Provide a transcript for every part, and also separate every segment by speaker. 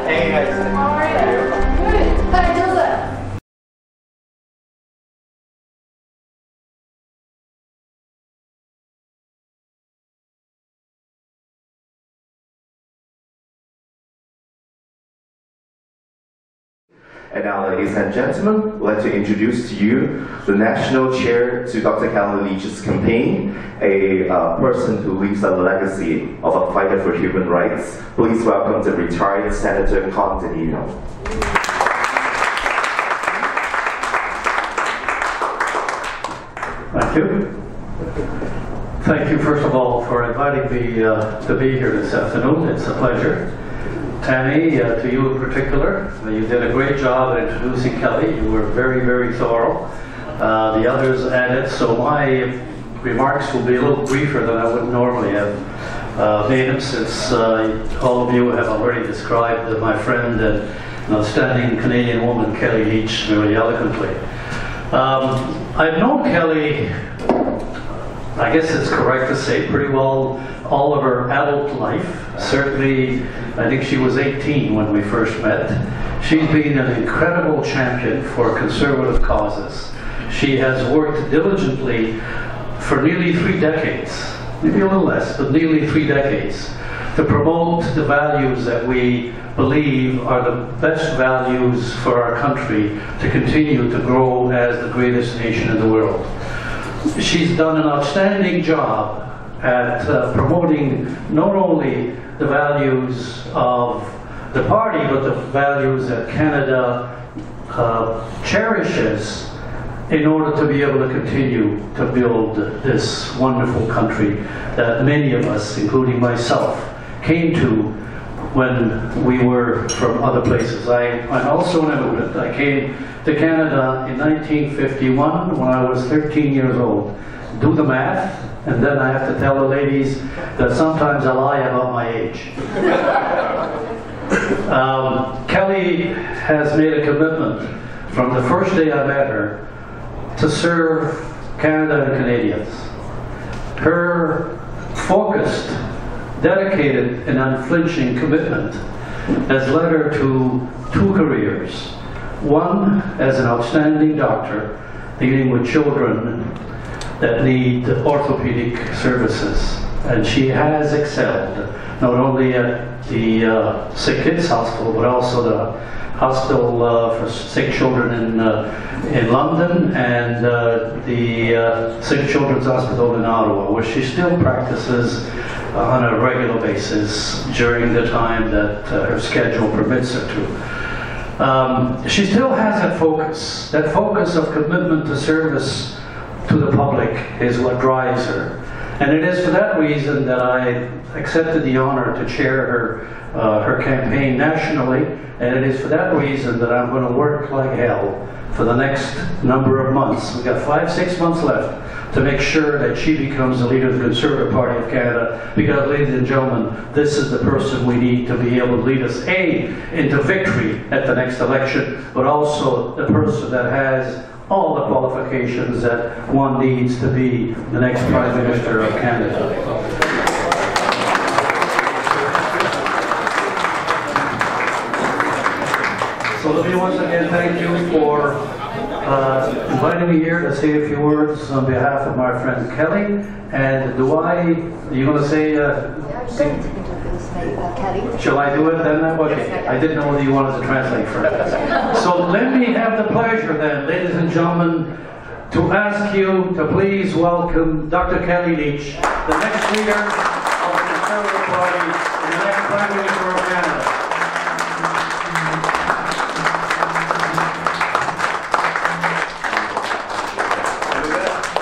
Speaker 1: Hey guys.
Speaker 2: How are you? Good. Hi, Joseph.
Speaker 3: And now, ladies and gentlemen, I'd like to introduce to you the National Chair to Dr. Kellie Leitch's campaign, a person who leaves a legacy of a fighter for human rights. Please welcome the retired Senator Condinino.
Speaker 4: Thank you. Thank you, first of all, for inviting me to be here this afternoon. It's a pleasure. Tammy, to you in particular, you did a great job at introducing Kellie. You were very, very thorough. The others added, so my remarks will be a little briefer than I would normally have made them, since all of you have already described my friend and an outstanding Canadian woman, Kellie Leitch, very eloquently. I've known Kellie, I guess it's correct to say, pretty well all of her adult life. Certainly, I think she was 18 when we first met. She's been an incredible champion for conservative causes. She has worked diligently for nearly 3 decades, maybe a little less, but nearly 3 decades, to promote the values that we believe are the best values for our country to continue to grow as the greatest nation in the world. She's done an outstanding job at promoting not only the values of the party, but the values that Canada cherishes in order to be able to continue to build this wonderful country that many of us, including myself, came to when we were from other places. I'm also an immigrant. I came to Canada in 1951 when I was 13 years old. Do the math, and then I have to tell the ladies that sometimes I lie about my age. Kellie has made a commitment from the first day I met her to serve Canada and Canadians. Her focused, dedicated, and unflinching commitment has led her to 2 careers. One as an outstanding doctor dealing with children that need orthopedic services. And she has excelled not only at the Sick Kids Hospital, but also the Hospital for Sick Children in London, and the Sick Children's Hospital in Ottawa, where she still practices on a regular basis during the time that her schedule permits her to. She still has that focus of commitment to service to the public is what drives her. And it is for that reason that I accepted the honor to chair her campaign nationally, and it is for that reason that I'm going to work like hell for the next number of months. We've got 5-6 months left to make sure that she becomes the leader of the Conservative Party of Canada, because, ladies and gentlemen, this is the person we need to be able to lead us, A, into victory at the next election, but also the person that has all the qualifications that one needs to be the next Prime Minister of Canada. So let me once again thank you for inviting me here to say a few words on behalf of my friend Kellie. And you going to say...
Speaker 2: Kellie.
Speaker 4: Shall I do it then? Okay. I didn't know whether you wanted to translate first. So let me have the pleasure then, ladies and gentlemen, to ask you to please welcome Dr. Kellie Leitch, the next leader of the Conservative Party and the next Prime Minister of Canada.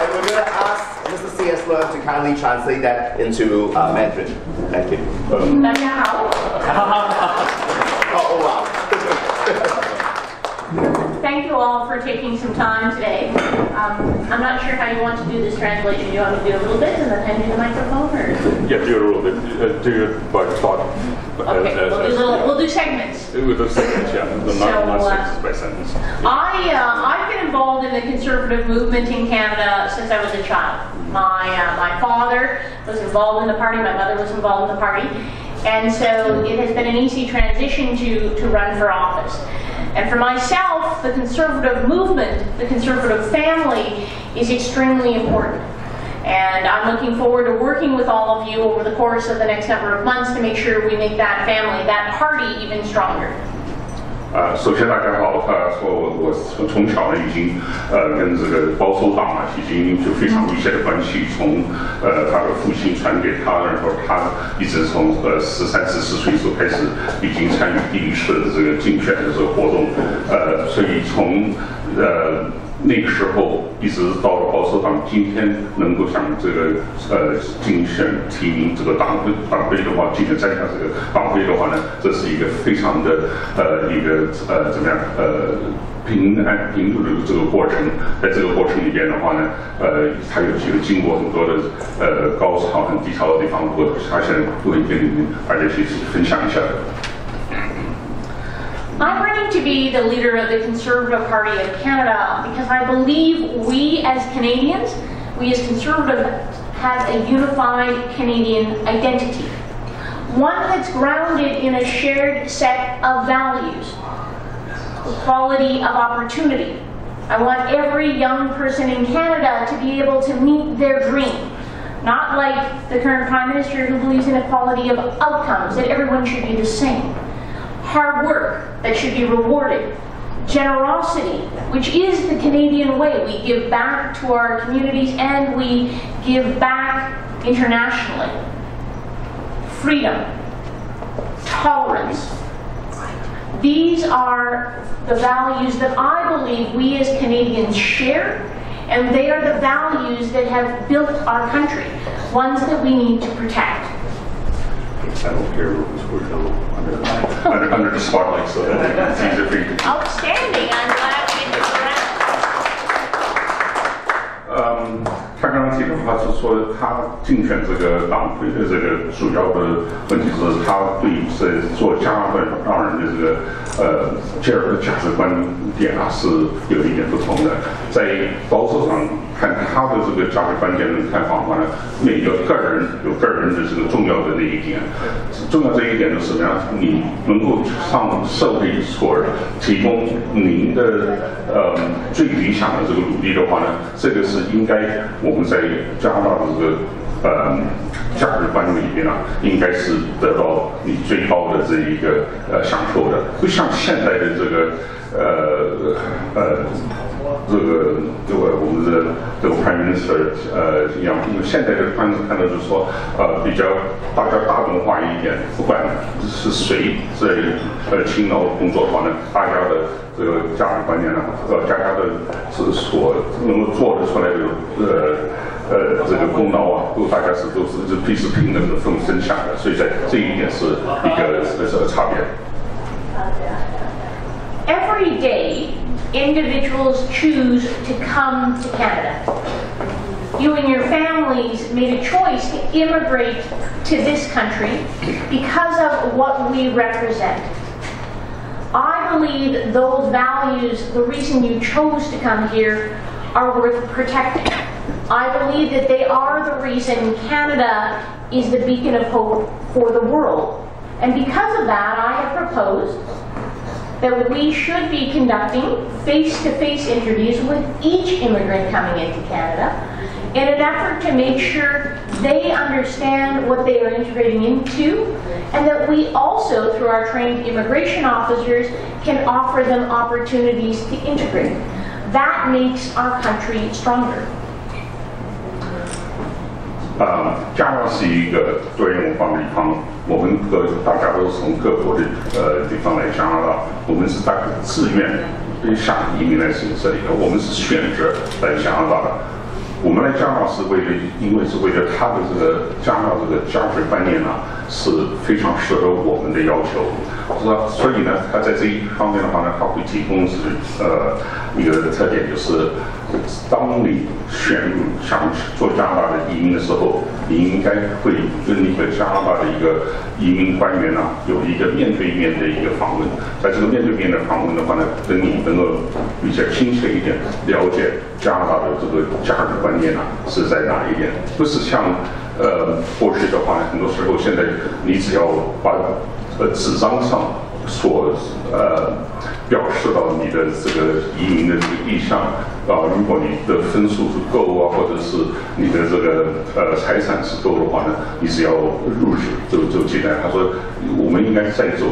Speaker 3: And we're going to ask Mr. C.S. to kindly translate that into Mandarin. Thank you.
Speaker 2: 大家好.
Speaker 3: Oh, wow.
Speaker 2: Thank you all for taking some time today. I'm not sure how you want to do this translation. You want me to do a little bit and then hand you the microphone, or?
Speaker 5: Yeah, do it a little bit. Do it by talk.
Speaker 2: Okay, we'll do segments.
Speaker 5: We'll do segments, yeah. Not sentences by sentence.
Speaker 2: I've been involved in the conservative movement in Canada since I was a child. My father was involved in the party. My mother was involved in the party. And so it has been an easy transition to run for office. And for myself, the conservative movement, the conservative family is extremely important. And I'm looking forward to working with all of you over the course of the next number of months to make sure we make that family, that party even stronger.
Speaker 5: 首先大家好，说我从小呢已经跟这个保守党已经就非常密切的关系，从他的父亲传给他，然后他一直从13、14岁时候开始已经参与第一次的这个竞选的这个活动，所以从那个时候一直到了保守党今天能够向这个竞选提名这个党徽的话，竞选参加这个党徽的话呢，这是一个非常的一个怎么样平路的这个过程。在这个过程里边的话呢，它有经过很多的高潮和低潮的地方，他现在会跟你们大家去分享一下的。
Speaker 2: I'm running to be the leader of the Conservative Party of Canada because I believe we as Canadians, we as Conservatives, have a unified Canadian identity. One that's grounded in a shared set of values. Equality of opportunity. I want every young person in Canada to be able to meet their dream. Not like the current Prime Minister who believes in equality of outcomes, that everyone should be the same. Hard work that should be rewarded. Generosity, which is the Canadian way. We give back to our communities and we give back internationally. Freedom. Tolerance. These are the values that I believe we as Canadians share, and they are the values that have built our country, ones that we need to protect.
Speaker 5: I don't care under the spotlight, so that it's easier for you to.
Speaker 2: Outstanding! I'm glad we did that.
Speaker 5: 他刚刚提的话是说，他竞选这个党徽的这个主要的问题是，他对做加拿大人的这个这样的价值观点啊是有一点不同的。在保守上看他的这个价值观点的看法的话呢，每个个人有个人的这个重要的那一点，重要这一点就是什么样？你能够向社会所提供您的最理想的这个努力的话呢，这个是应该我们在加拿大的这个价值观里面啊，应该是得到你最高的这一个享受的，不像现在的这个我们的这个 Prime Minister 一样，因为现在的看到就是说比较大众化一点，不管是谁在勤劳工作的话呢，大家的这个价值观念呢，大家的所能够做得出来的这个功劳啊，大家都是平等的分享的，所以在这一点是一个差别。
Speaker 2: Every day, individuals choose to come to Canada. You and your families made a choice to immigrate to this country because of what we represent. I believe those values, the reason you chose to come here, are worth protecting. I believe that they are the reason Canada is the beacon of hope for the world. And because of that, I have proposed that we should be conducting face-to-face interviews with each immigrant coming into Canada in an effort to make sure they understand what they are integrating into, and that we also, through our trained immigration officers, can offer them opportunities to integrate. That makes our country stronger.
Speaker 5: 加拿大是一个多元文化的地方，我们大家都是从各国的地方来加拿大，我们是大家自愿想移民来这里的，我们是选择来加拿大的。我们来加拿大是因为是为了他的这个加拿大这个价值观念呢是非常适合我们的要求，所以呢，他在这一方面的话呢，他会提供一个特点就是当你想做加拿大的移民的时候，你应该会跟一个加拿大的一个移民官员有一个面对面的一个访问。在这个面对面的访问的话呢，等你能够比较亲切一点了解加拿大的这个价值观念是在哪一点，不是像过去的话呢，很多时候现在你只要把纸张上所表示到你的这个移民的这个意向如果你的分数是够或者是你的这个财产是够的话呢，你只要入职就进来。他说我们应该再走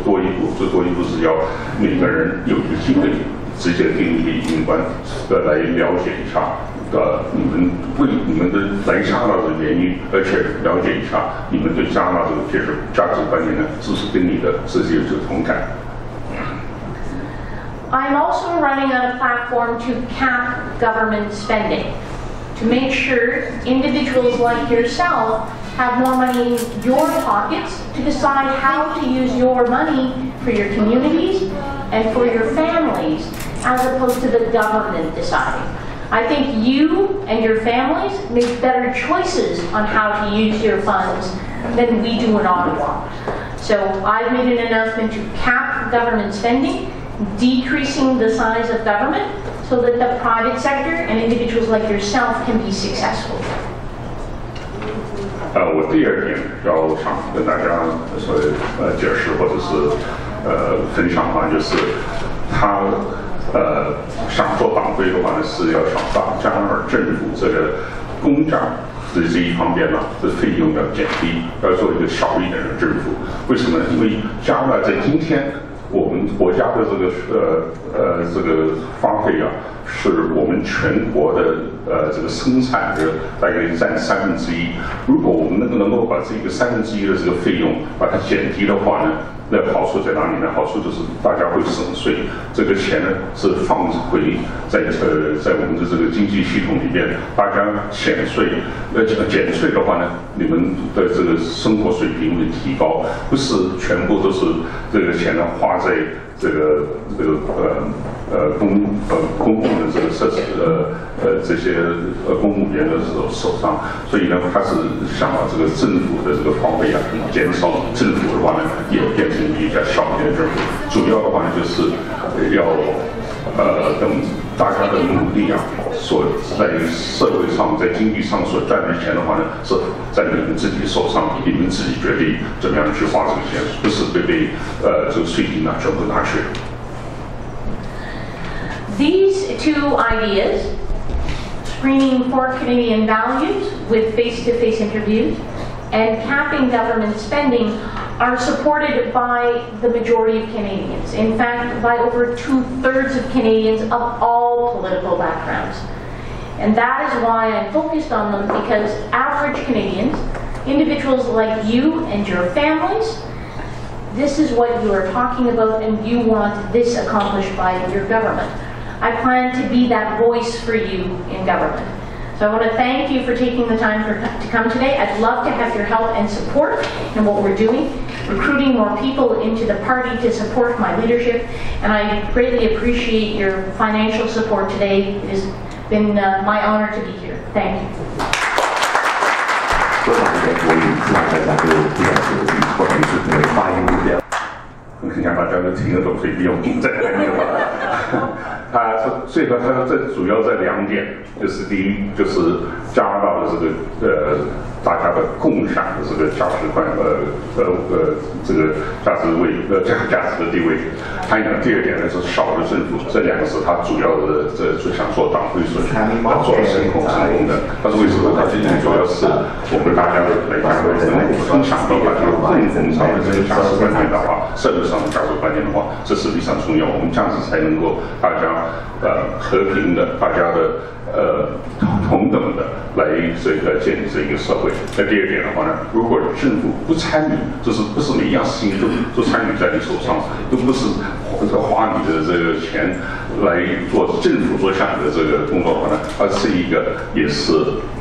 Speaker 5: 多一步，最多一步是要每个人有一个机会直接跟一个移民官来了解一下你们的来加拿大的原因，而且了解一下你们对加拿大这个价值观念呢，是不是跟你的是有同感。
Speaker 2: I'm also running on a platform to cap government spending, to make sure individuals like yourself have more money in your pockets to decide how to use your money for your communities and for your families, as opposed to the government deciding. I think you and your families make better choices on how to use your funds than we do in Ottawa. So I've made an announcement to cap government spending, decreasing the size of government so that the private sector and individuals like yourself can be successful.
Speaker 5: 我第二点要想跟大家解释或者是分享的话，就是他想做党徽的话呢，是要想把加拿大政府这个公账的这一方面的费用要减低，要做一个小一点的政府。为什么呢？因为加拿大在今天我们国家的这个花费是我们全国的这个生产的大概占1/3。如果我们能够把这个1/3的这个费用把它减低的话呢，那好处在哪里呢？好处就是大家会省税，这个钱呢是放回在我们的这个经济系统里边，大家减税的话呢，你们的这个生活水平会提高，不是全部都是这个钱呢花在这个公共的这个设施这些公务员的手上，所以呢，他是想把这个政府的这个花费减少，政府的话呢也变成一家小一点的政府。主要的话呢就是要等大家的努力所在社会上在经济上所赚的钱的话呢，是在你们自己手上，你们自己决定怎么样去花这个钱，不是被这个税金全部拿去。
Speaker 2: These two ideas, screening for Canadian values with face-to-face interviews and capping government spending, are supported by the majority of Canadians. In fact, by over 2/3 of Canadians of all political backgrounds. And that is why I'm focused on them, because average Canadians, individuals like you and your families, this is what you are talking about, and you want this accomplished by your government. I plan to be that voice for you in government. So I want to thank you for taking the time to come today. I'd love to have your help and support in what we're doing, recruiting more people into the party to support my leadership, and I greatly appreciate your financial support today. It has been my honor to be here. Thank you.
Speaker 3: 多少年国语，希望大家都不要手机或者是可能发音不标。
Speaker 5: 我想大家都听得懂，所以不用再讲了。他说，最后他说这主要这2点，就是第一，就是加拿大的这个大家的共享的这个价值观这个价值的地位。还有第二点呢是小的政府，这2个是他主要的最想做党徽所做成功的。但是为什么？他最主要是我们大家来讲能够分享到大家共同上的这个价值观念的话，社会上的价值观念的话，这是非常重要。我们这样子才能够大家和平的，大家的同等的来建立这一个社会。那第二点的话呢，如果政府不参与，就是不是每一样事情都参与在你手上，都不是花你的这个钱来做政府所想的这个工作的话呢，而是一个也是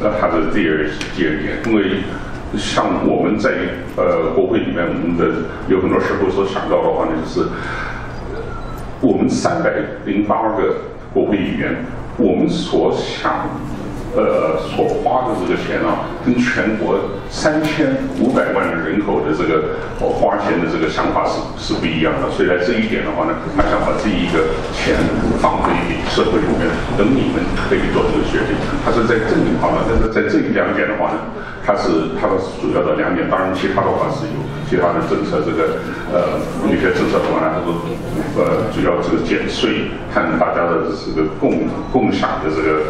Speaker 5: 它的第二点，因为。像我们在国会里面，我们的有很多时候所想到的话呢，就是我们308个国会议员，我们所花的这个钱啊，跟全国3500万人口的这个花钱的这个想法是不一样的。所以在这一点的话呢，他想把这一个钱放回给社会里面，等你们可以做这个决定。他是在这里好呢，但是在这2点的话呢，它是主要的2点。当然，其他的话是有其他的政策，这个有些政策的话呢，它是主要这个减税，看大家的这个共享的这个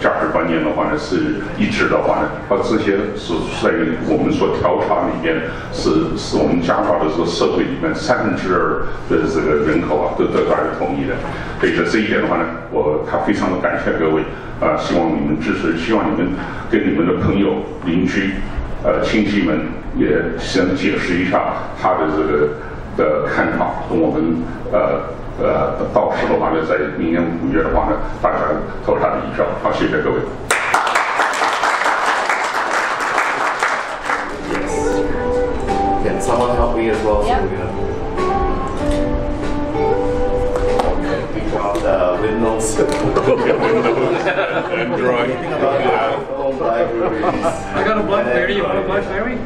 Speaker 5: 价值观念的话呢是一致的话呢，这些是在我们所调查里面是我们加拿大的这个社会里面2%的这个人口啊都得到了同意的。所以在这一点的话呢，他非常的感谢各位希望你们支持，希望你们跟你们的朋友、邻居、亲戚们也先解释一下他的这个的看法，跟我们到时的话呢，在明年5月的话呢，大家投他的一票。好，谢谢各位。
Speaker 3: Can someone help me as well?
Speaker 2: Yep.
Speaker 3: Windows.
Speaker 1: And drawing.
Speaker 3: Libraries.
Speaker 1: I got a BlackBerry. You want a BlackBerry?